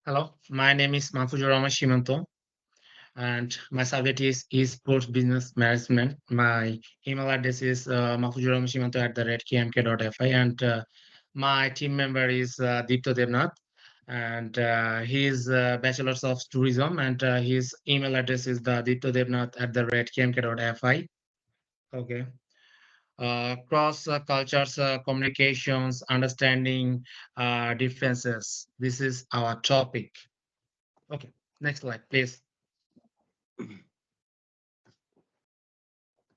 Hello, my name is Shimanto, and my subject is esports business management. My email address is mafujuramishimanto at the kmk.fi, and my team member is Dipta, and he is bachelor's of tourism, and his email address is the diptadevnath at the kmk.fi. Okay. Cross cultures, communications, understanding differences. This is our topic. Okay, next slide, please.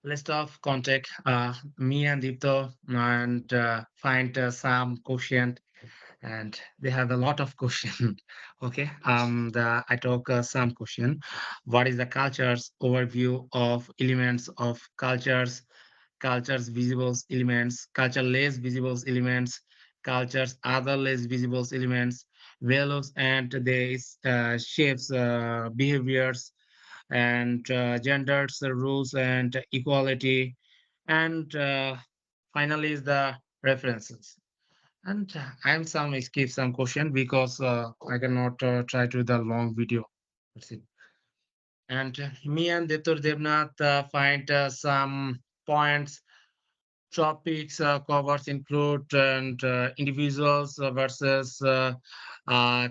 List of contact. Me and Dipto and find some quotient, and they have a lot of question. Okay. I talk some question. What is the cultures overview of elements of cultures? Cultures visible elements, culture less visible elements, cultures other less visible elements, values and they shapes behaviors and genders, rules and equality, and finally is the references. And I'm some skip some question because I cannot try to the long video. That's it. And me and Detur Devnath find some points. Topics covers include and individuals versus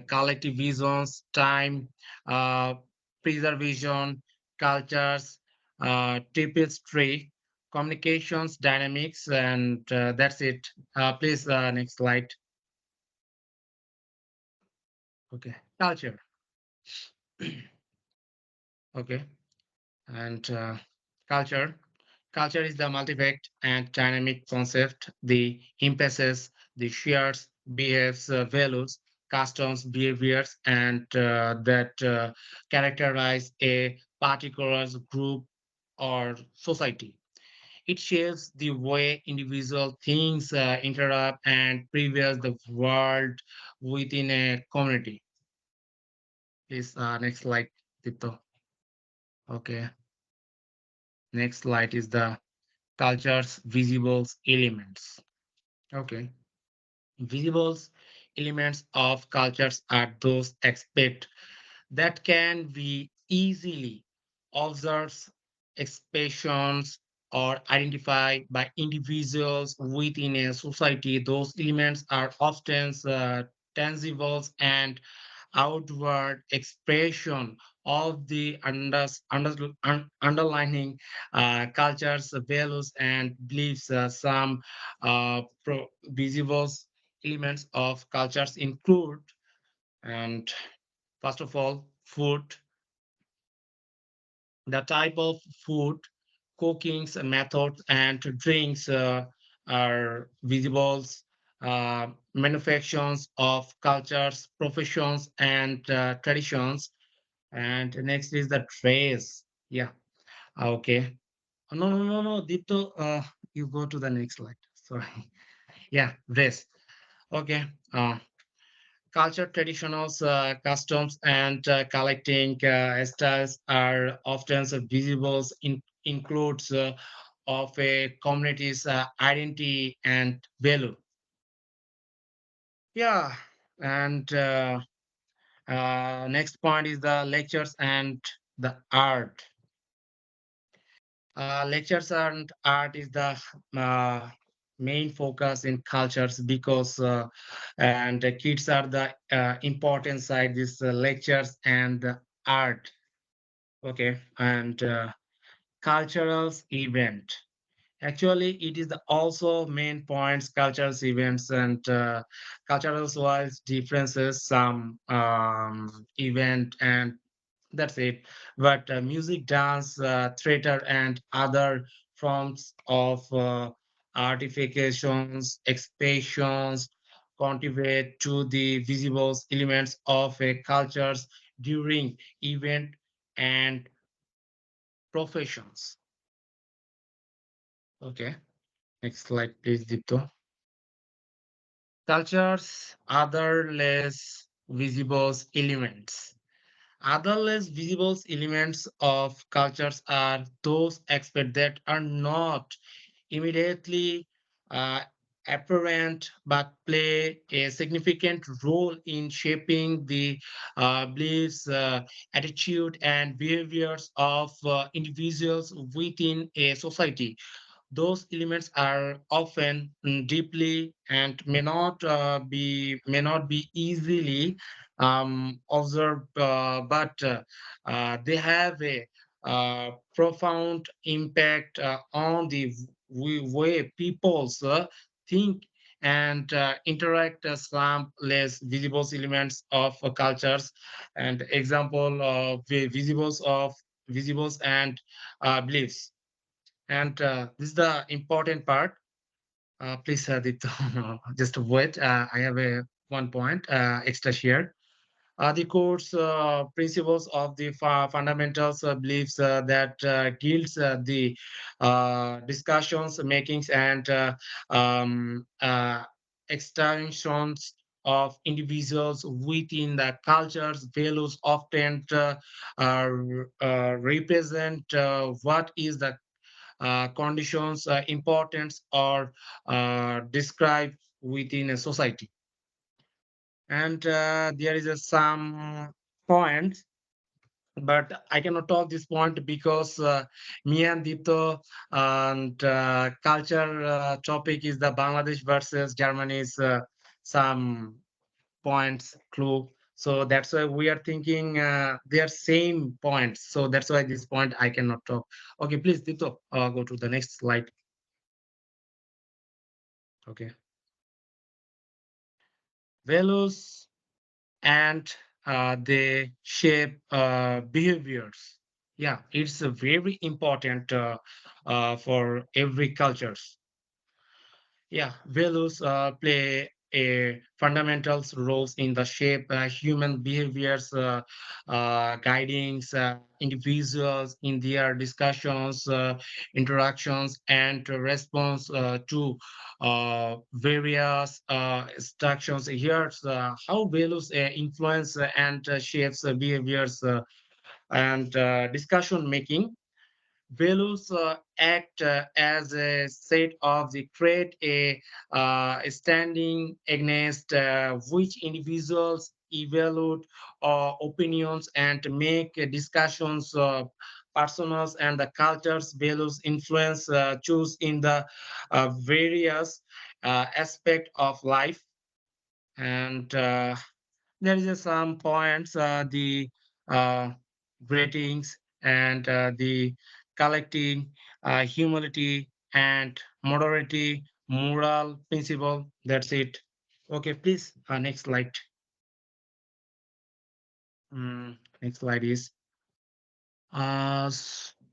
collective visions, time, uh, preservation, cultures, tapestry, communications, dynamics, and that's it. Please, next slide. Okay, culture. Okay, and culture. Culture is the multi-fact and dynamic concept. The emphasis, the shares, behaves, values, customs, behaviors, and that characterize a particular group or society. It shapes the way individual things interact and prevails the world within a community. Please, next slide, Tito. Okay, next slide is the culture's visible elements. Okay. Visible elements of cultures are those aspects that can be easily observed, expressions, or identified by individuals within a society. Those elements are often tangible and outward expression of the underlying cultures, values, and beliefs. Some visible elements of cultures include, and first of all, food, the type of food, cookings, methods, and drinks are visible. Manufactions of cultures, professions, and traditions. And next is the trace. Yeah. Okay. No, no, no, no. Dito, you go to the next slide. Sorry. Yeah, race. Okay. Culture, traditionals, customs, and collecting styles are often visible in includes of a community's identity and value. Yeah, and next point is the lectures and the art. Lectures and art is the uh, main focus in cultures because and the kids are the important side. These lectures and the art. Okay, and cultural event. Actually, it is the also main points, cultural events and cultural wise differences, some event and that's it. But music, dance, theater, and other forms of artifications, expressions contribute to the visible elements of a cultures during event and professions. Okay, next slide, please, Dipto. Cultures, other less visible elements. Other less visible elements of cultures are those aspects that are not immediately uh, apparent but play a significant role in shaping the beliefs, attitude, and behaviors of individuals within a society. Those elements are often deeply and may not be easily observed, but they have a profound impact on the way people think and interact. Some less visible elements of cultures and example of the visibles and beliefs. And this is the important part. Please, Dipta, just wait. I have a one point extra here. The course principles of the fundamentals beliefs that guides the discussions, makings, and extensions of individuals within the cultures. Values often represent what is the conditions, importance, or described within a society. And there is some points, but I cannot talk this point because me and Dipto and culture topic is the Bangladesh versus Germany's some points clue. So that's why we are thinking they are same points. So that's why this point I cannot talk. Okay, please, Dipto, go to the next slide. Okay. Values and they shape behaviors. Yeah, it's very important for every cultures. Yeah, values play a fundamental roles in the shape human behaviors, guiding individuals in their discussions, interactions, and response to various instructions. Here's how values influence and shapes behaviors and discussion making. Values act as a set of the create a standing against which individuals evaluate opinions and make discussions personal and the cultures values influence choose in the various aspect of life and there is some points the uh, ratings and the collecting humility and moderate moral principle. That's it. Okay, please, next slide. Next slide is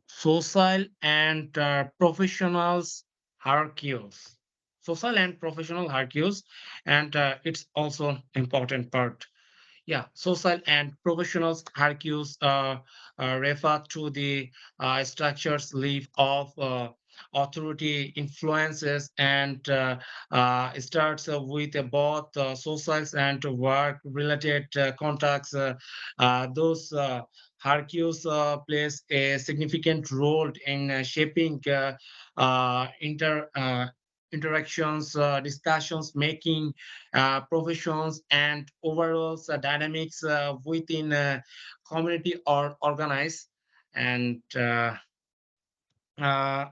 social and professionals hierarchies. Social and professional hierarchies, and it's also important part. Yeah, social and professionals hierarchies refer to the structures live of authority influences and starts with both social and work related contacts. Those hierarchies plays a significant role in shaping interactions, discussions, making professions and overall dynamics within a community or organize. And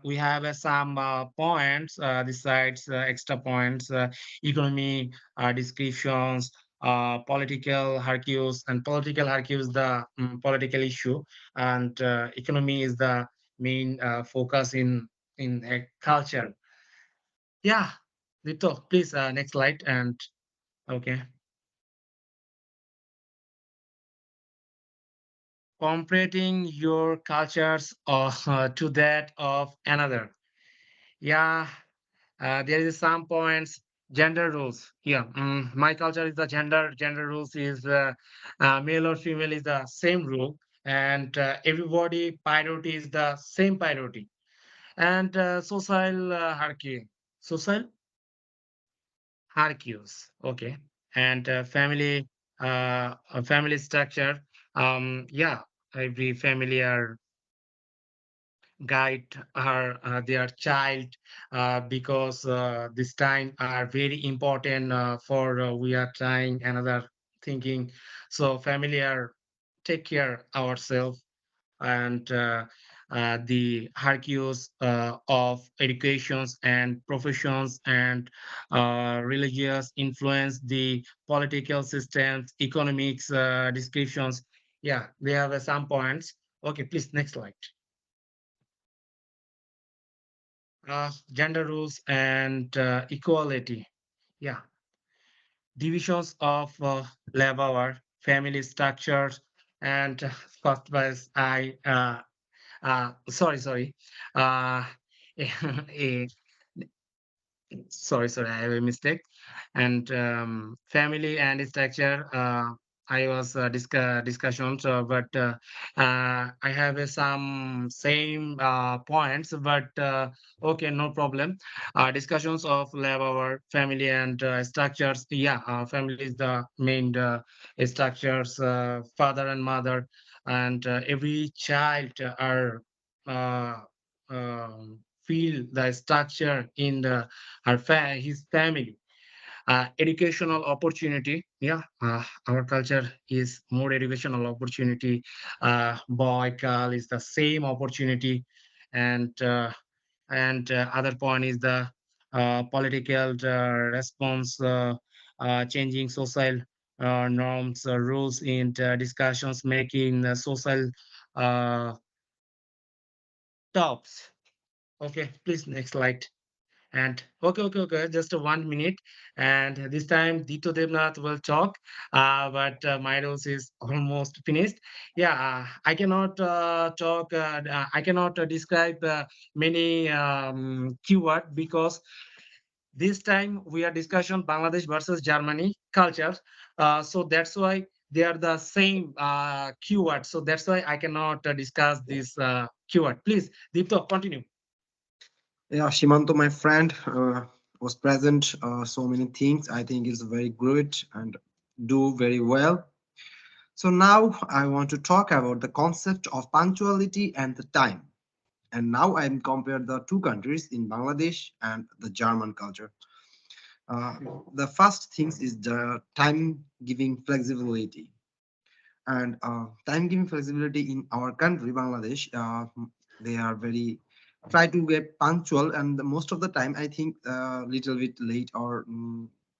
we have some points, besides extra points, economy descriptions, political hierarchies, and political hierarchies, the political issue, and economy is the main focus in culture. Yeah, Lito, please, next slide. And okay. Comparing your cultures to that of another. Yeah, there is some points. Gender rules. Yeah, my culture is the gender rules is male or female is the same rule, and everybody priority is the same priority, and social hierarchies. Okay, and family structure. Yeah, every family are guide her their child because this time are very important for we are trying another thinking. So family are take care ourselves and the hierarchies of educations and professions and religious influence, the political systems, economics descriptions. Yeah, they have some points. Okay, please, next slide. Gender rules and equality. Yeah, divisions of labor, family structures, and first was sorry. Uh, eh, sorry, I have a mistake. And family and structure, I was discussions, I have some same points, but okay, no problem. Discussions of labor, family and structures. Yeah, family is the main structures, father and mother, and every child are. Uh, feel the structure in his family. Educational opportunity. Yeah, our culture is more educational opportunity. Boy, girl is the same opportunity, and other point is the political response, changing social norms, rules in discussions, making social uh, tops. Okay, please next slide. And okay, just 1 minute. And this time Dito Devnath will talk, but my dose is almost finished. Yeah, I cannot I cannot describe many keyword because this time we are discussion Bangladesh versus Germany cultures. So that's why they are the same keyword. So that's why I cannot discuss this keyword. Please, Dito, continue. Yeah, Shimanto, my friend, was present. So many things I think is very good and do very well. So now I want to talk about the concept of punctuality and the time. And now I'm compared the two countries in Bangladesh and the German culture. Uh, the first things is the time giving flexibility. And time giving flexibility in our country, Bangladesh, they are very try to get punctual, and most of the time I think little bit late or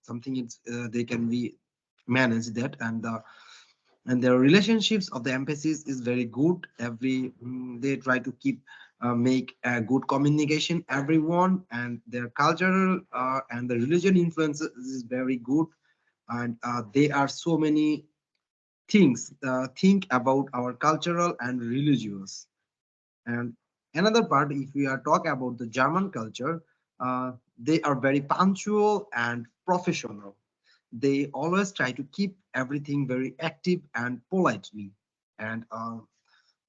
something it's they can be manage that, and their relationships of the embassies is very good. They try to keep make a good communication everyone, and their cultural and the religion influences is very good. And there are so many things think about our cultural and religious. And another part, if we are talking about the German culture, they are very punctual and professional. They always try to keep everything very active and politely. And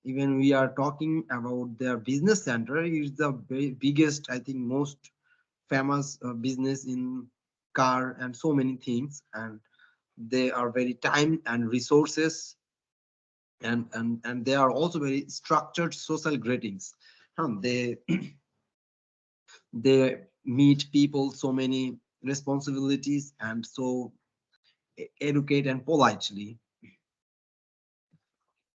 even we are talking about their business center is the biggest, I think, most famous business in car and so many things. And they are very time and resources, and they are also very structured social greetings. They they meet people so many responsibilities and so educate and politely.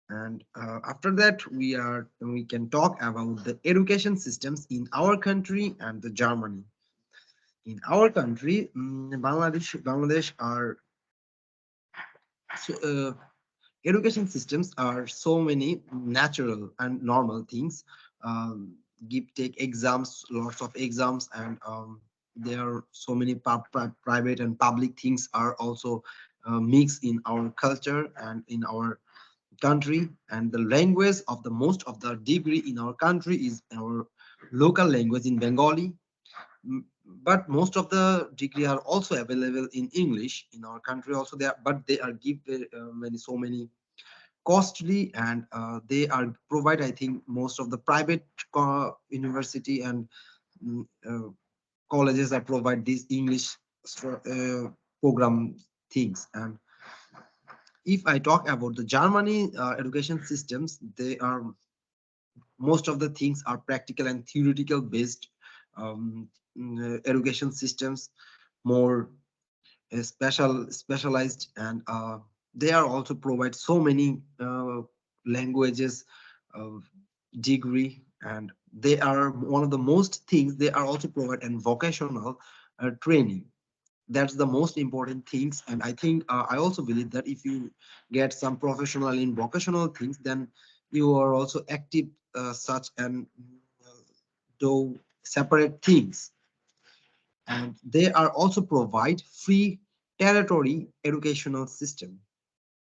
And after that we can talk about the education systems in our country and the Germany. In our country, Bangladesh are so, education systems are so many natural and normal things. um, Give take exams, lots of exams, and there are so many private and public things are also mixed in our culture and in our country. And the language of the most of the degree in our country is our local language in Bengali. But most of the degree are also available in English in our country also there, but they are give many so many costly, and they are provide, I think, most of the private university and mm, uh, colleges that provide these English program things. And if I talk about the Germany education systems, they are most of the things are practical and theoretical based um, education systems, more specialized, and they are also provide so many languages of degree, and they are one of the most things they are also provide and vocational training. That's the most important things, and I think I also believe that if you get some professional in vocational things, then you are also active such and do separate things. And they are also provide free territory educational system,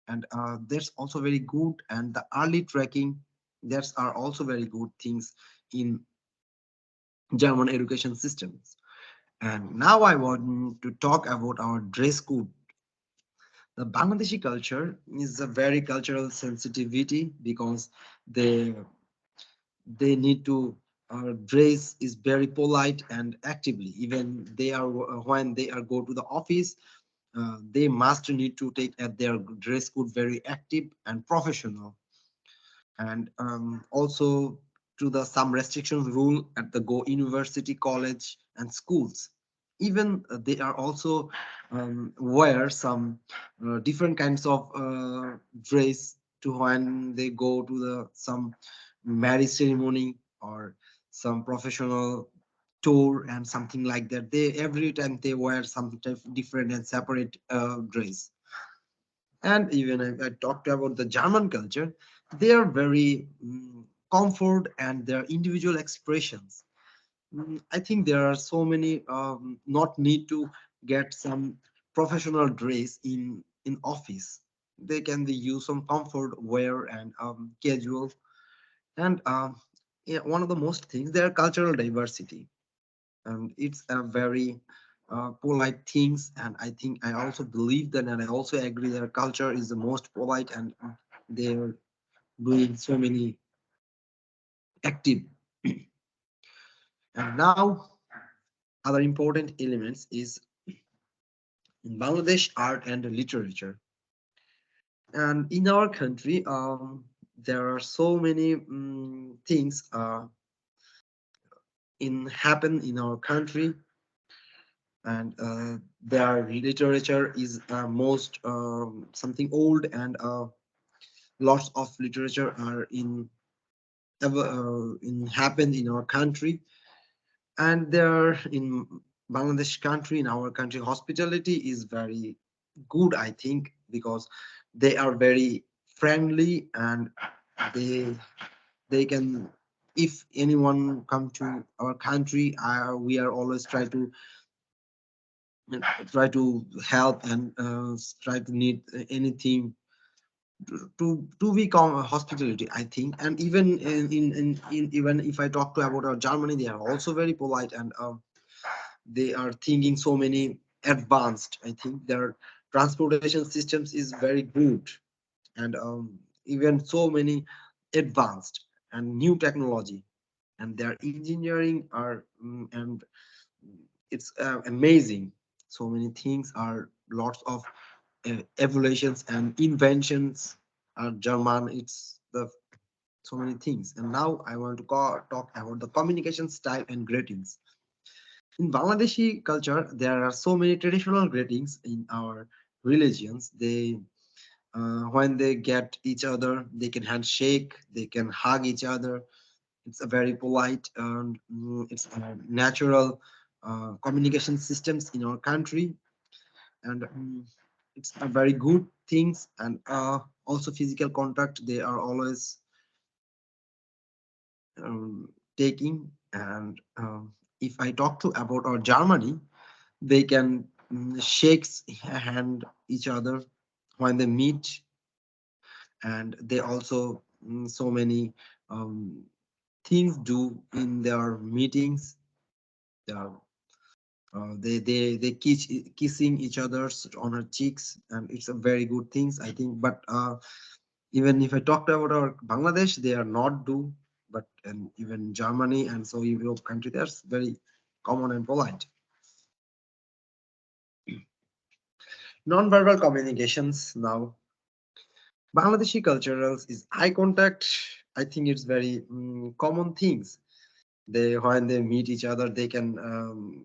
and that's also very good, and the early tracking, that's are also very good things in German education systems. And now I want to talk about our dress code. The Bangladeshi culture is a very cultural sensitivity because they they need to dress is very polite and actively. Even they are when they are go to the office, they must need to take at their dress code very active and professional. And also to the some restrictions rule at the go university, college, and schools. Even they are also wear some different kinds of dress to when they go to the some marriage ceremony or some professional tour and something like that. They every time they wear some type of different and separate dress. And even I talked about the German culture, they are very comfort and their individual expressions. I think there are so many not need to get some professional dress in office. They can be use some comfort wear and casual. And yeah, one of the most things, their cultural diversity, and it's a very polite things, and I think I also believe that, and I also agree their culture is the most polite, and they're doing so many active. And now other important elements is in Bangladesh art and literature. And in our country, there are so many things in happen in our country, and their literature is most something old, and lots of literature are in happened in our country. And there in Bangladesh country, in our country, hospitality is very good, I think, because they are very friendly, and they they can, if anyone come to our country, we are always try to help, and try to need anything to become a hospitality, I think. And even in even if I talk to about our Germany, they are also very polite, and they are thinking so many advanced, I think their transportation systems is very good, and even so many advanced and new technology, and their engineering are and it's amazing. So many things are lots of evolutions and inventions are German. It's the so many things. And now I want to talk about the communication style and greetings. In Bangladeshi culture, there are so many traditional greetings in our religions. They when they get each other, they can handshake, they can hug each other. It's a very polite and it's a natural communication systems in our country, and it's a very good things. And also physical contact, they are always taking. And if I talk to about our Germany, they can shake hand each other when they meet, and they also so many um, things do in their meetings. They are they kissing each other's on her cheeks, and it's a very good things, I think. But even if I talked about our Bangladesh, they are not do, but and even Germany and so Europe country, that's very common and polite. Non-verbal communications now. Bangladeshi culturals is eye contact, I think it's very common things. They when they meet each other, they can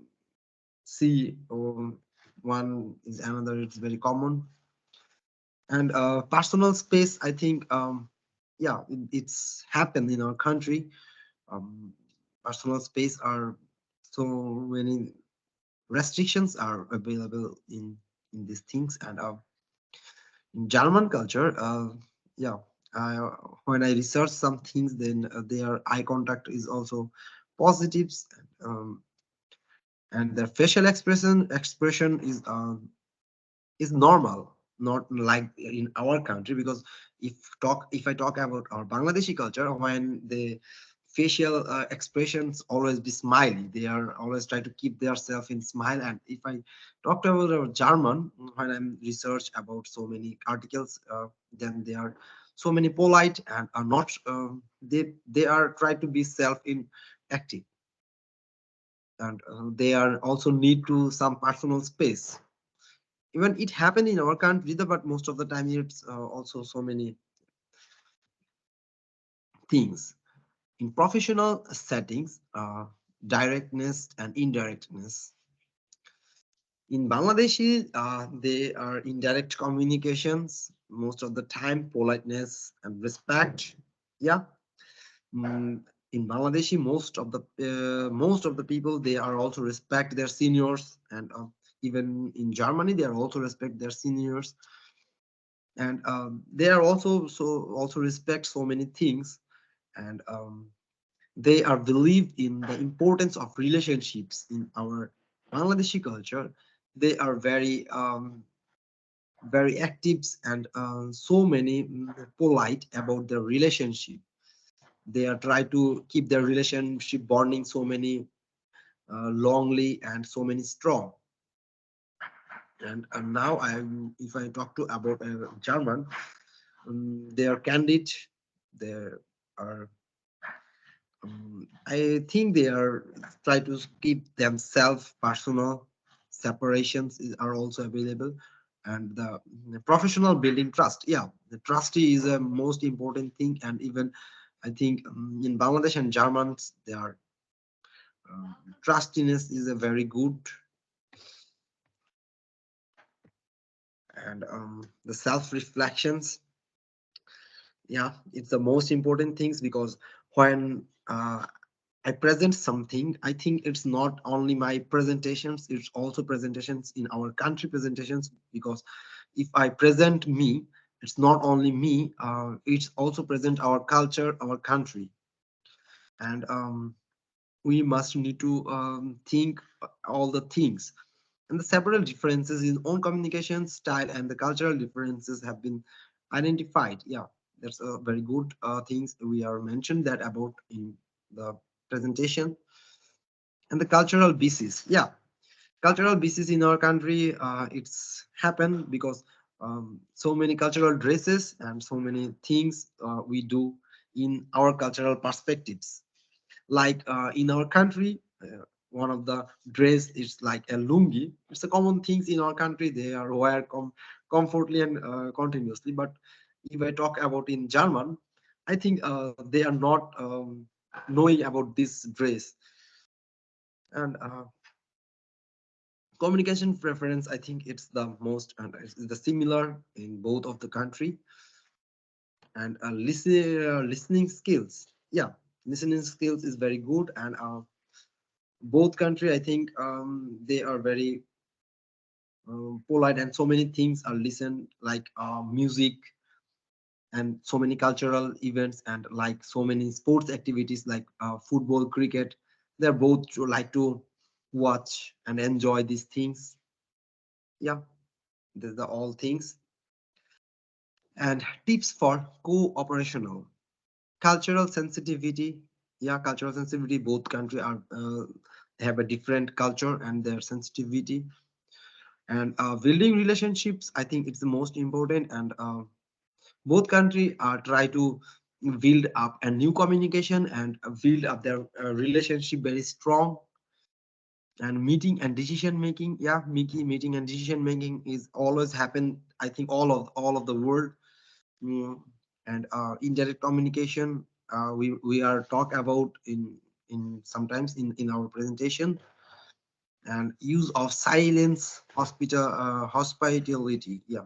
see one is another. It's very common. And personal space, I think, yeah, it's happened in our country. Um, Personal space are so many restrictions are available in these things. And in German culture, yeah, I, when I research some things, then their eye contact is also positives, and their facial expression is normal, not like in our country. Because if I talk about our Bangladeshi culture, when the facial expressions always be smiley, they are always try to keep themselves in smile. And if I talked about our German, when I'm research about so many articles, then they are so many polite and are not they are try to be self in active. And they are also need to some personal space. Even it happened in our country, but most of the time it's also so many things in professional settings, directness and indirectness. In Bangladeshi, they are indirect communications most of the time, politeness and respect. Yeah. Mm, in Bangladeshi, most of the people, they are also respect their seniors. And even in Germany, they are also respect their seniors. And they are also respect so many things. And they are believed in the importance of relationships in our Bangladeshi culture. They are very active and so many polite about their relationship. They are try to keep their relationship bonding so many longly and so many strong. And now if I talk to about German, they are candid. They are I think they are try to keep themselves personal. Separations are also available. And the professional building trust. Yeah, the trustee is a most important thing. And even I think in Bangladesh and Germans, they are trustiness is a very good. And the self reflections, yeah, it's the most important things. Because when I present something, I think it's not only my presentations, it's also presentations in our country presentations. Because if I present me, it's not only me, it's also present our culture, our country. And we must need to think all the things. And the several differences in own communication style and the cultural differences have been identified. Yeah, that's a very good things we are mentioned that about in the presentation. And the cultural basis, yeah, cultural basis in our country, it's happened because so many cultural dresses and so many things we do in our cultural perspectives. Like in our country, one of the dress is like a lungi. It's a common things in our country. They are wear comfortably and continuously. But if I talk about in German, I think they are not knowing about this dress. And communication preference, I think it's the most and it's the similar in both of the country. And listening skills, yeah, listening skills is very good. And both country, I think they are very polite. And so many things are listened, like music and so many cultural events and like so many sports activities like football, cricket. They're both to like to watch and enjoy these things. Yeah, these are all things. And tips for co-operational cultural sensitivity. Yeah, cultural sensitivity, both country are have a different culture and their sensitivity. And building relationships, I think it's the most important. And both country try to build up a new communication and build up their relationship very strong. And meeting and decision making, yeah, meeting and decision making is always happen, I think all of the world. Mm, and indirect communication. we are talk about in sometimes in our presentation, and use of silence hospitality. Yeah,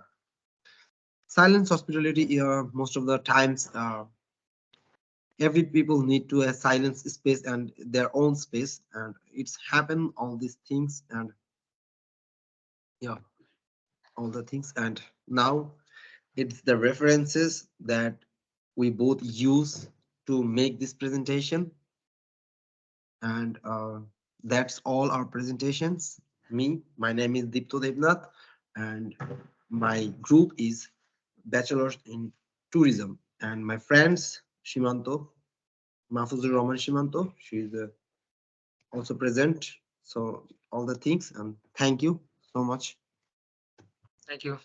silence hospitality. Most of the times, every people need to a silence space and their own space, and it's happen all these things, and yeah, all the things. And now it's the references that we both use to make this presentation. And that's all our presentations. My name is Dipto Devnath, and my group is Bachelors in Tourism. And my friends, Shimanto, Mahfuzur Rahman Shimanto, she's also present. So all the things, and thank you so much. Thank you.